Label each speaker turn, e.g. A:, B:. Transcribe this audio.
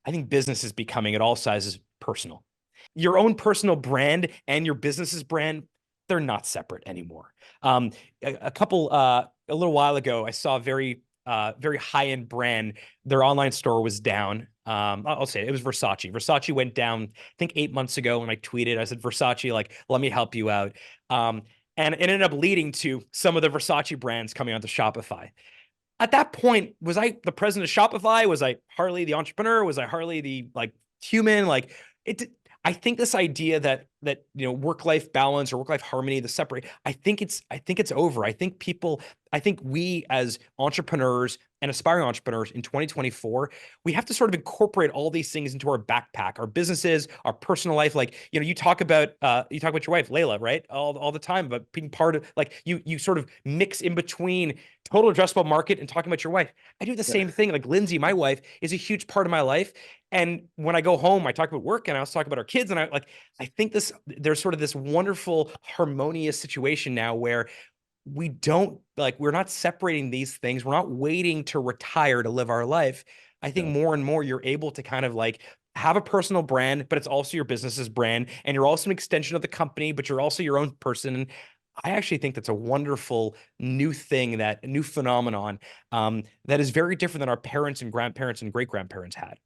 A: I think business is becoming at all sizes personal. Your own personal brand and your business's brand, they're not separate anymore. A little while ago, I saw a very high-end brand. Their online store was down. I'll say it was Versace. Versace went down, I think 8 months ago, when I tweeted. I said, Versace, like, let me help you out. Um, and it ended up leading to some of the Versace brands coming onto Shopify. At that point, was I the president of Shopify? Was I Harley the entrepreneur? Was I Harley the like human? Like it. I think this idea that work-life balance or work-life harmony, the separate, I think it's over. I think we as entrepreneurs and aspiring entrepreneurs in 2024, we have to sort of incorporate all these things into our backpack, our businesses, our personal life. Like, you talk about your wife, Layla, right? All the time about being part of, like, you sort of mix in between total addressable market and talking about your wife. I do the
B: Yeah.
A: same thing. Like Lindsay, my wife, is a huge part of my life. And when I go home, I talk about work and I also talk about our kids. And I think there's sort of this wonderful harmonious situation now where we're not separating these things. We're not waiting to retire to live our life. I think
B: Yeah.
A: more and more you're able to kind of like have a personal brand, but it's also your business's brand. And you're also an extension of the company, but you're also your own person. And I actually think that's a wonderful new thing, that new phenomenon, that is very different than our parents and grandparents and great grandparents had.